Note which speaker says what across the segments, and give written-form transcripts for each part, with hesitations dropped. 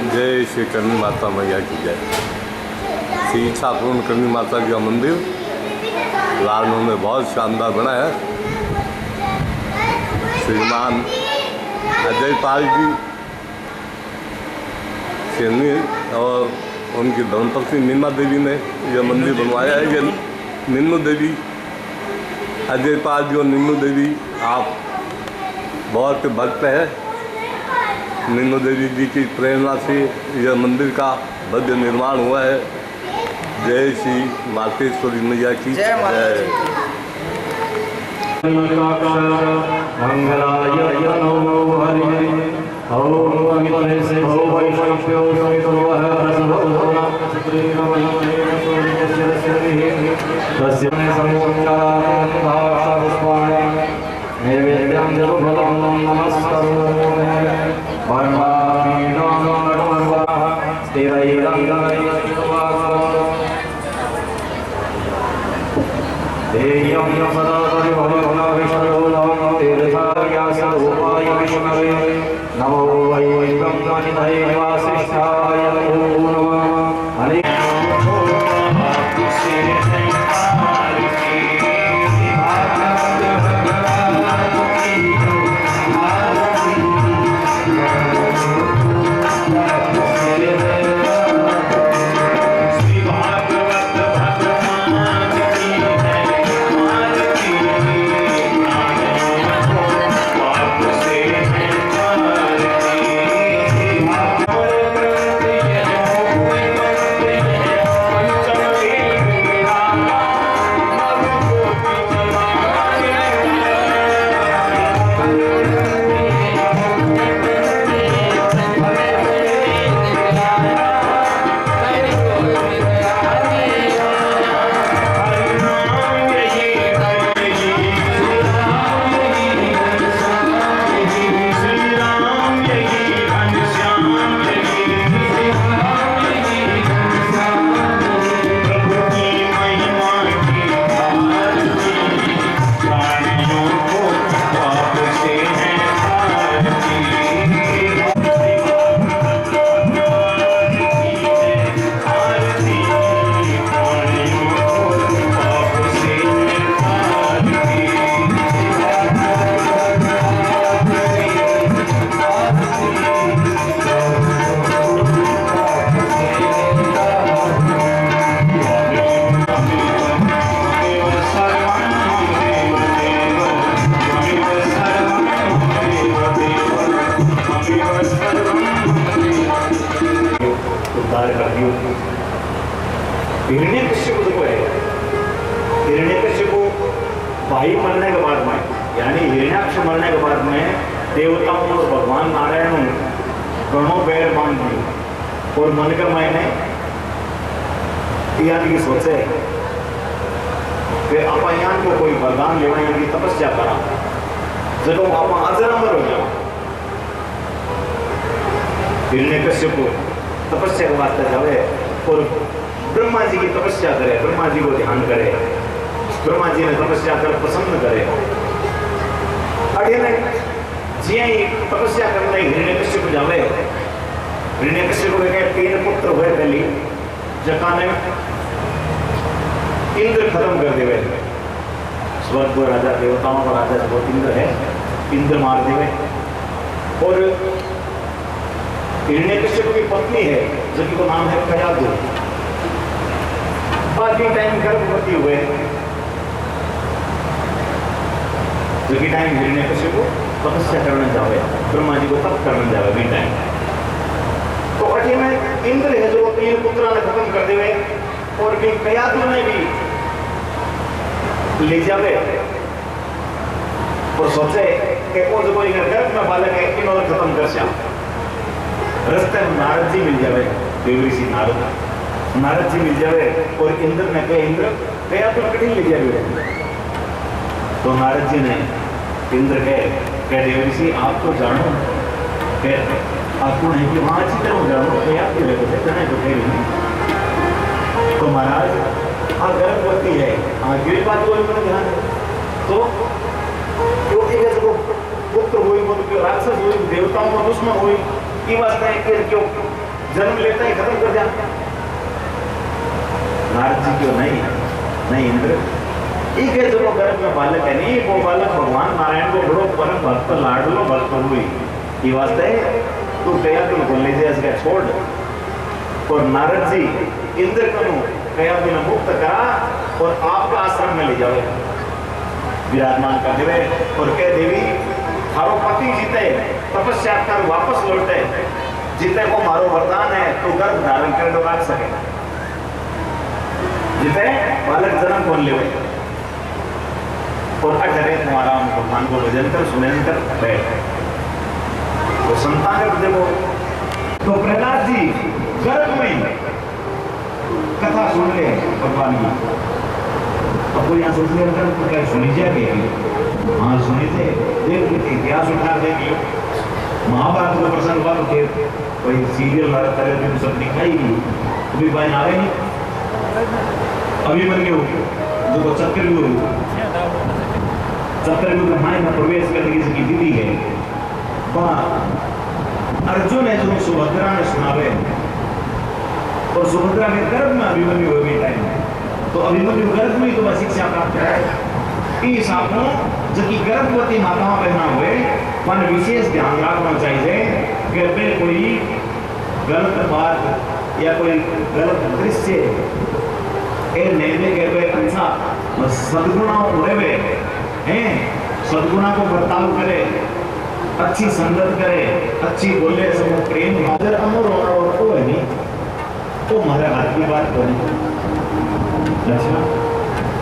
Speaker 1: जय श्री करनी माता मैया की जय। श्री इच्छा पूर्ण करनी माता जी का मंदिर लालनों में बहुत शानदार बना है। श्रीमान अजय पाल जी सेनी और उनकी धर्मपत्नी नीमा देवी ने यह मंदिर बनवाया है। ये नीनू देवी, अजय पाल जी और नीनू देवी आप बहुत भक्त है। नीनू देवी जी की प्रेरणा से यह मंदिर का भव्य निर्माण हुआ है। जय श्री मातेश्वरी मैया की जय।
Speaker 2: नमो वै ब्रह्मनिधये वासिष्ठाय नमो नमः। हिरण्यकश्यप को है, हिरण्यकश्यप को भाई मरने के बाद में यानी हिरण्याक्ष मरने के बाद में देवताओं और भगवान नारायण गणों पैर बांध दी और मन कर मैंने यानी कि सोचे कि आप को कोई वरदान लेवा की तपस्या करा जब आप अजरामर हो जाओ। हिरण्यकश्यप को तपस्या के वास्ते जावे और ब्रह्मा जी की तपस्या करे, ब्रह्मा जी को ध्यान करे, ब्रह्मा जी ने तपस्या कर प्रसन्न करे। अगे ने जी तपस्या करने हिरण्यकश्यप जावे। हिरण्यकश्यप के 3 पुत्र हुए पहली जका ने इंद्र खत्म कर देवे। स्वर्ग को राजा, देवताओं का राजा जो इंद्र है, इंद्र मार देवे। और हिरण्यकश्यप की पत्नी है जिसका नाम है कयाधु। काफी टाइम गर्भवती हुए, जो कि टाइम हिरण्यकश्यप को तपस्या करने जावे, ब्रह्मा जी को तप करने जावे भी टाइम। तो अठी में इंद्र है जो 3 पुत्रा ने खत्म कर देवे और भी कयाधु ने भी ले जावे और सोचे कि वो जो कोई गर्भ में बालक है इन और खत्म कर श्याम। रस्ते में नारद जी मिल जावे, देवऋषि नारद जी मिल जावे और इंद्र ने कहे इंद्र कया तो कठिन ले जावे। तो नारद जी ने इंद्र कहे देवऋषि आप तो जानो कि आपको नहीं कि वहां अच्छी तरह जानो कया तो ले जाने तो कह रही। तो महाराज हाँ गर्भवती है, हाँ ये बात को मैंने ध्यान तो क्योंकि जब पुत्र हुई, राक्षस हुई, देवताओं का दुश्मन हुई, ये वास्ते क्यों जन्म लेता ही खत्म कर दिया। नारद जी क्यों नहीं इंद्र एक है जो गर्भ में बालक है नहीं, वो बालक भगवान नारायण को बड़ो परम भक्त लाडलो भक्त हुई ये वास्ते तू कया तुम बोल लीजिए इसका छोड़। और नारद जी इंद्र को कया बिना मुक्त करा और आपका आश्रम में ले जाओ विराजमान कर देवे और कह देवी थारो पति जीते तपस्या कर वापस लौटे, जीते को मारो वरदान है तो गर्भ धारण कर लो रख सके, जीते बालक जन्म कौन ले और अठरे तुम्हारा भगवान को भजन कर सुनन कर बैठ तो संतान कर देखो। तो प्रहलाद जी गर्भ में कथा सुन ले भगवान की, अब कोई यहाँ सोच ले सुनी जाएगी, हाँ सुनी थे देख इतिहास उठा देंगे महाभारत का प्रसंग हुआ तो कोई सीरियल तरह सब दिखाई अभी बहन आ रही अभिमन्यु जो चक्रव्यूह माय में प्रवेश करने की दीदी है अर्जुन है जो सुभद्रा ने सुनावे और सुभद्रा के गर्भ में अभिमन्यु हो गई टाइम तो अभिमन्यु गर्भ में तो शिक्षा प्राप्त है इस आपको जबकि गर्भवती माताओं बहना हुए मन विशेष ध्यान रखना चाहिए कि अगर कोई गलत बात या कोई गलत दृश्य नैने के वे अच्छा सद्गुणा उड़े हैं सद्गुणा को बर्ताव करे, अच्छी संगत करे, अच्छी बोले सब प्रेम हाजिर अमर होना और को है नहीं तो हमारे हाथ की बात करें अच्छा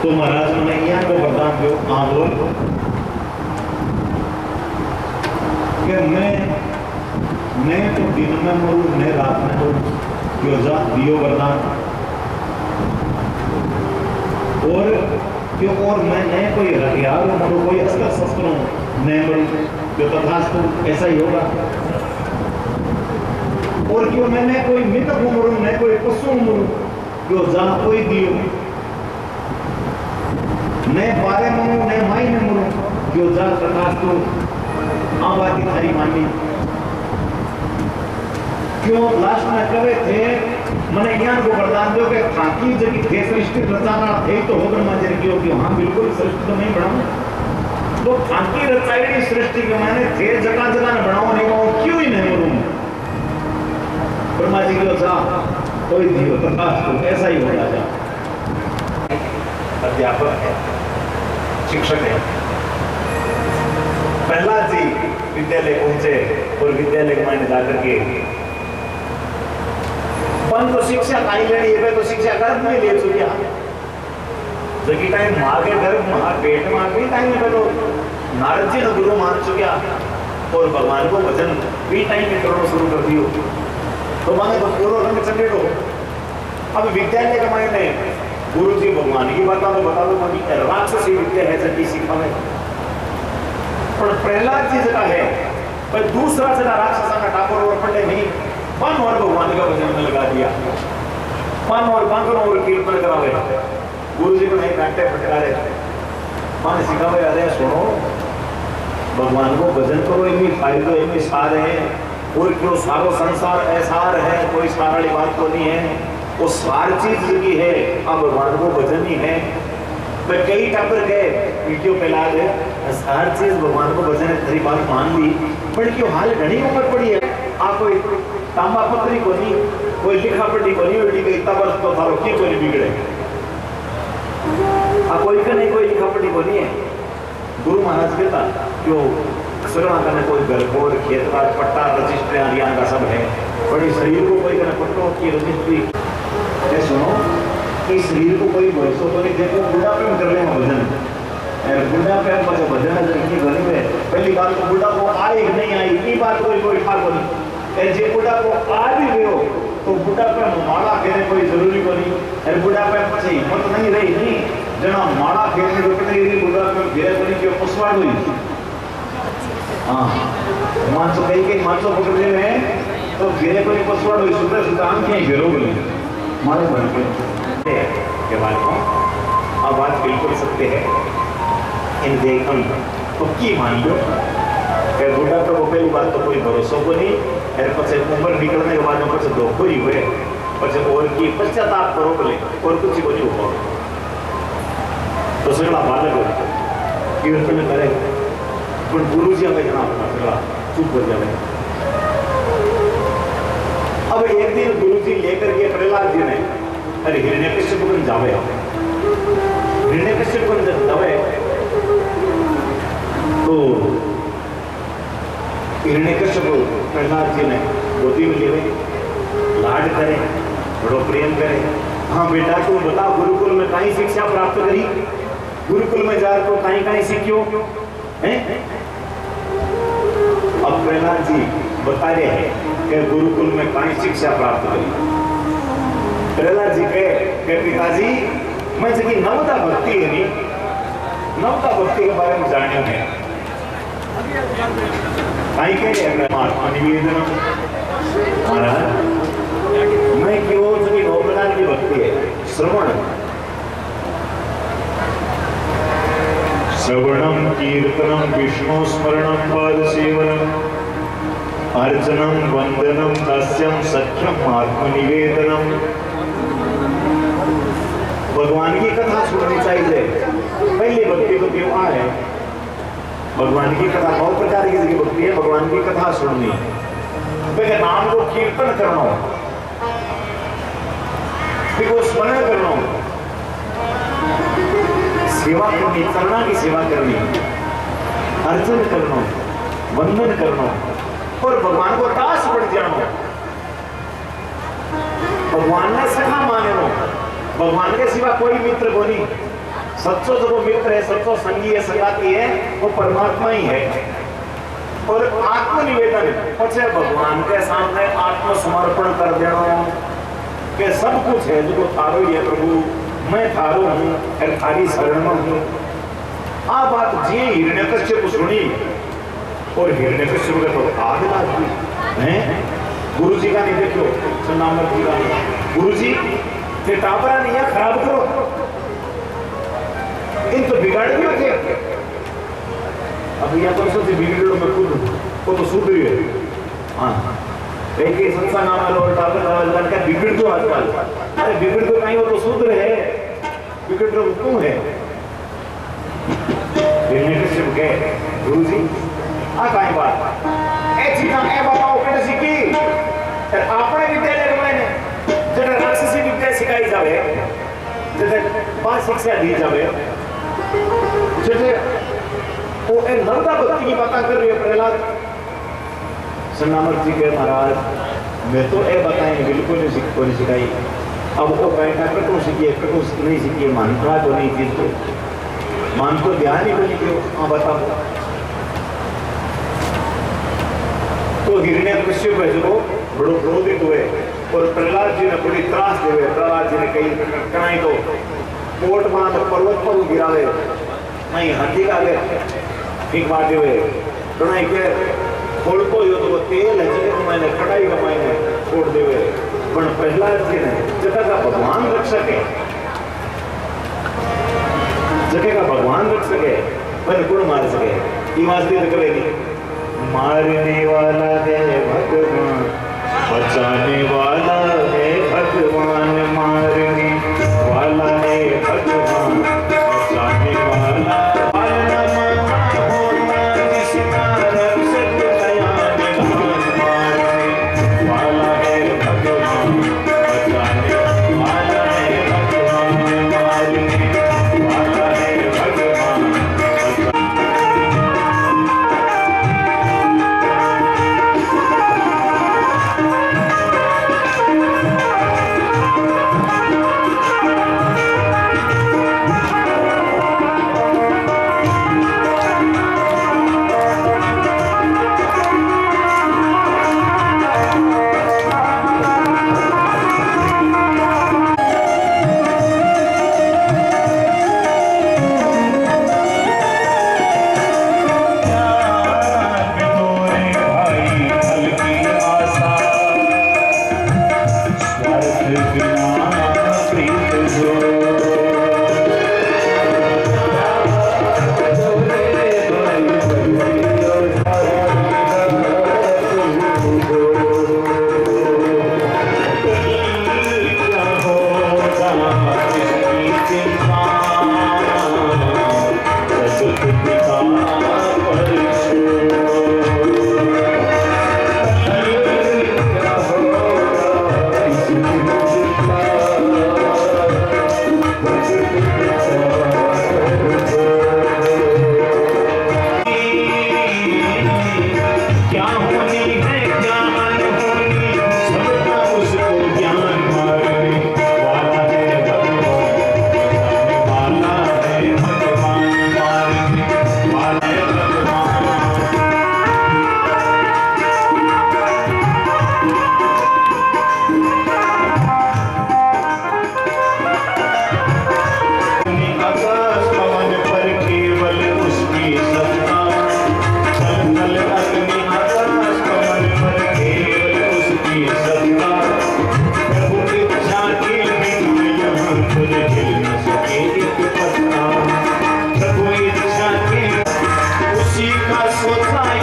Speaker 2: तो महाराज ने यहाँ को बर्दाश्त दो हाँ बोल कि मैं तो दिन में मरू मैं रात में मरू क्यों जा दियो वरदान और मैं नए कोई हथियार मरू कोई अस्त्र शस्त्र नए मरू जो तथास्तु ऐसा ही होगा और क्यों मैंने कोई मृतक मरू न कोई पशु मरू क्यों जा कोई दियो नए बारे मरू नए माई में मरू क्यों जा तथास्तु आबादी थारी मानी क्यों लास्ट में कवे थे मैंने ज्ञान को वरदान दो कि थाकी जगी थे सृष्टि रचाना थे तो होकर मजर क्यों कि हाँ बिल्कुल सृष्टि तो नहीं बनाऊं तो थाकी रचाई सृष्टि के मैंने थे जगह जगह न बनाओ नहीं बनाओ क्यों ही नहीं बनूं ब्रह्मा जी को जा कोई दियो तथा ऐसा ही होगा जा अध्यापक है शिक्षक है प्रहलाद जी विद्यालय पहुंचे और विद्यालय में जाकर के पण तो शिक्षा नहीं लेनी है तो शिक्षा गर्भ में ले चुकी है जबकि टाइम मां के गर्भ में पेट में भी टाइम में तो नारद जी ने गुरु मान चुका और भगवान को भजन भी टाइम में करना शुरू कर दियो तो माने तो पूरा रंग चंगे हो। अब विद्यालय के मायने गुरु जी भगवान की बता दो मनी राक्षसी विद्या है जबकि सिखावे पर प्रहलाद जी जगह है पर दूसरा जगह राक्षसा का टापर और पंडे नहीं पन और भगवान का भजन में लगा दिया पन और बांकरों और कीर्तन करावे गुरु जी को नहीं काटते फटकारे पन सिखावे अरे सुनो भगवान को भजन करो इनमें फायदे इनमें सारे हैं और क्यों सारो संसार ऐसार है कोई सार वाली बात तो नहीं है वो सार चीज की है अब भगवान को भजन ही है मैं कई टापर गए वीडियो पहला दे हर चीज भगवान को भजन है तेरी बात मान ली पर क्यों हाल घनी उम्र पड़ी है आप कोई तांबा पत्री को नहीं कोई लिखा पढ़ी को नहीं उल्टी इतना वर्ष तो थारो की कोई बिगड़े आप कोई का नहीं कोई लिखा पढ़ी को नहीं है गुरु महाराज कहता क्यों सुरना करने कोई गलकोर खेत का पट्टा रजिस्ट्री हरियाणा का सब है बड़ी शरीर को कोई करने पट्टों की रजिस्ट्री ये सुनो कि शरीर को कोई भरोसा तो नहीं देखो बुढ़ापे में कर रहे हैं भजन बुढ़ापे में भजन इतनी घनी में पहली बात तो बुढ़ा को आई नहीं आई इतनी बात कोई ठाक को नहीं जे बुढ़ा को आ भी गयो तो बुढ़ापे में माला फेरने कोई जरूरी को नहीं अरे बुढ़ापे में पछी हिम्मत नहीं रही नहीं जना माला फेरने को कितनी रही बुढ़ापे में घेरे को नहीं क्यों पुष्पा हुई हाँ मानसो कई मानसो पकड़ने में तो घेरे को नहीं पुष्पा हुई सुबह सुबह आंखें घेरो बोले मारे बन के बात को अब बात बिल्कुल सत्य है इन देखम तो की मान लो કે બુઢા તો પહેલી बात तो कोई भरोसा को नहीं और પછી ऊपर निकलने के बाद ऊपर से धोखो ही हुए પછી और की पश्चाताप करो बोले और कुछ को नहीं हो तो सगला बालक कीर्तन करे पर गुरुजी हमें जना सगला चुप हो जावे। अब एक दिन गुरुजी लेकर के प्रहलाद जी ने अरे हिरण्यकश्यप को जावे हिरण्यकश्यप को जावे तो हिरण्यकश्यप प्रहलाद जी ने गोदी में ले लाड करे बड़ो प्रेम करे। हाँ बेटा तू बता गुरुकुल में कहीं शिक्षा प्राप्त करी गुरुकुल में जा तो कहीं कहीं सीखियो हैं। अब प्रहलाद जी बता रहे हैं कि गुरुकुल में कहीं शिक्षा प्राप्त करी। प्रहलाद जी के पिताजी मैं जी नवता भक्ति है नहीं नवता भक्ति के बारे में जाने में कहीं कह महात्मा निवेदन महाराज मैं क्यों जी नौ प्रकार की भक्ति है श्रवण श्रवणम कीर्तनम विष्णु स्मरणम पाद सेवनम अर्चनम वंदनम दास्यम सख्यम आत्मनिवेदनम। भगवान की कथा सुननी चाहिए पहली भक्ति तो क्यों है भगवान की कथा बहुत प्रकार की भक्ति है भगवान की कथा सुननी फिर नाम को कीर्तन करना फिर वो स्मरण करना सेवा करनी चरणा की सेवा करनी अर्चन करना वंदन करना और भगवान को दास बढ़ जाना भगवान ने सखा माने भगवान के सिवा कोई मित्र को नहीं सच्चो जो मित्र है सच्चो संगी है संगाती है वो परमात्मा ही है। और आत्मनिवेदन पछे भगवान के सामने आत्मसमर्पण कर देना कि सब कुछ है जो थारो ही है प्रभु मैं थारो हूँ और थारी शरण में हूँ। आ बात जी हिरण्यकश्यप सुनी और हिरण्यकश्यप का तो आग लाग गई हैं। गुरु जी का नहीं देखो चंदामर जी का गुरु जी ये टापरा नहीं है खराब करो इन तो बिगाड़ भी होते अब यह तो सोचे बिगड़ो मैं खुद वो तो सुध रही है। हाँ एक ही संस्था नाम और टापर का का बिगड़ दो आजकल अरे बिगड़ तो नहीं वो तो सुध रहे बिगड़ तो क्यों है हिरण्यकश्यप के गुरुजी आ काई बात ए चीजा ए बताओ कटे सीखी और आपने विद्यालय में मैंने जब राक्षसी विद्या सिखाई जावे जब 5 शिक्षा दी जावे जैसे वो एक नर्मदा भक्ति की बात कर रही है प्रहलाद सन्नामर जी के महाराज मैं तो ये बताएं बिल्कुल नहीं सिखाई अब वो कहना कटो सीखिए कटो नहीं सीखिए मानता तो नहीं चीज को मान तो ध्यान ही नहीं क्यों हाँ बताओ तो हिरण्यकश्यप है जो बड़ो क्रोधित हुए और प्रहलाद जी ने बड़ी त्रास देवे प्रहलाद जी ने कही कनाई तो कोट मान पर्वत पर गिरावे नहीं हाथी का ले ठीक बात हुए कनाई के खोल को यो तो तेल है जगह मैंने कटाई का मैंने छोड़ देवे पर प्रहलाद जी ने जगह का भगवान रख सके जगह का भगवान रख सके पर कौन मार सके ये वास्ते तो करे नहीं मारने वाला है भगवान बचाने वाला है भगवान मारने वाला है भगवान बचाने वाला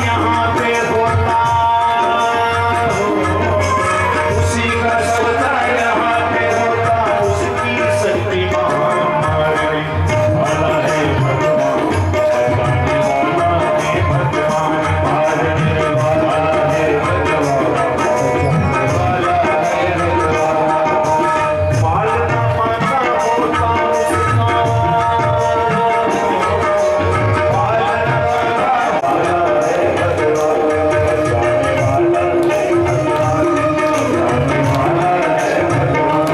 Speaker 2: यहाँ पे होता हो, उसी का सोचा यहाँ पे होता, उसकी शक्ति महान वाला है भगवान, बचाने वाला है भगवान, पालने वाला है भगवान, वाला है भगवान, पालना माता होता उसका, पालना वाला है भगवान, बचाने वाला है भगवान, बचाने वाला है भगवान,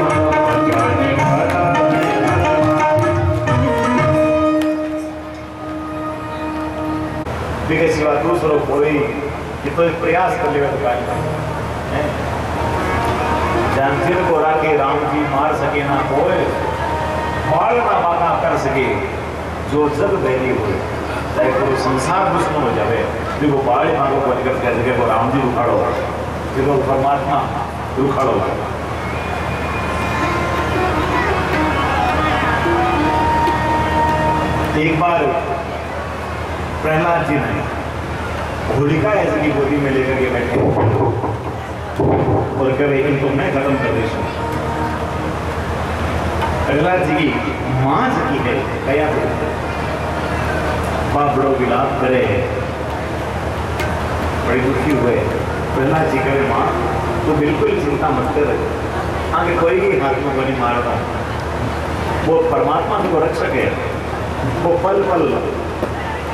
Speaker 2: बचाने वाला है। के सिवा दूसरों कोई ये तो एक प्रयास कर लेगा तो हैं? जानती को राके राम जी मार सके ना कोई, बाल ना बाका कर सके जो जग बैरी हो, चाहे पूरे संसार दुश्मन हो जाए, देखो बाल मांगो को निकल कह सके वो राम जी उखाड़ो, देखो परमात्मा उखाड़ो। एक बार प्रहलाद जी ने होलिका ऐसी गोदी में लेकर के बैठे और कह रहे इनको मैं खत्म कर देता हूं। प्रहलाद जी की मां जी है कया बाप बड़ो विलाप करे, बड़ी दुखी हुए। प्रहलाद जी कहे मां तो बिल्कुल चिंता मत कर, आगे कोई भी हाथ में नहीं मारता, वो परमात्मा को रक्षक है, वो पल पल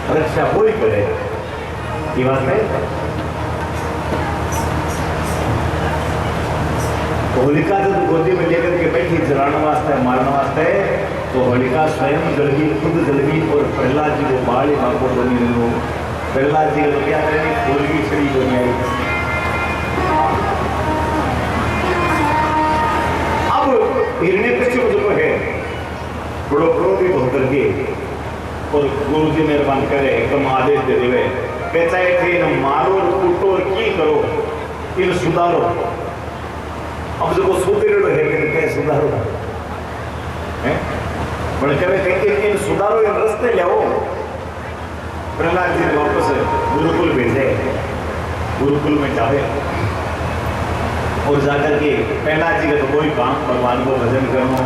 Speaker 2: रक्षा वो ही करे। ये बात है। होलिका जब गोदी में लेकर के बैठी जलाना वास्ते मारना वास्ते, तो होलिका स्वयं जल गई, खुद जल गई और प्रहलाद जी को बाल को बनी रही। प्रहलाद जी को क्या करेंगे, होलिकी छड़ी बनी आई। अब हिरण्यकश्यप जो है बड़ो क्रोधित होकर के और गुरु जी मेहरबान करे एकदम आदेश दे देवे, कहता है कि इन मारो और कूटो और की करो, इन सुधारो। अब जो सुधीर है कि सुधारो है, बड़े कहते इन सुधारो, इन रास्ते ले आओ। प्रहलाद जी ने वापस गुरुकुल भेजे, गुरुकुल में जावे और जाकर के प्रहलाद जी का तो कोई काम भगवान को भजन करना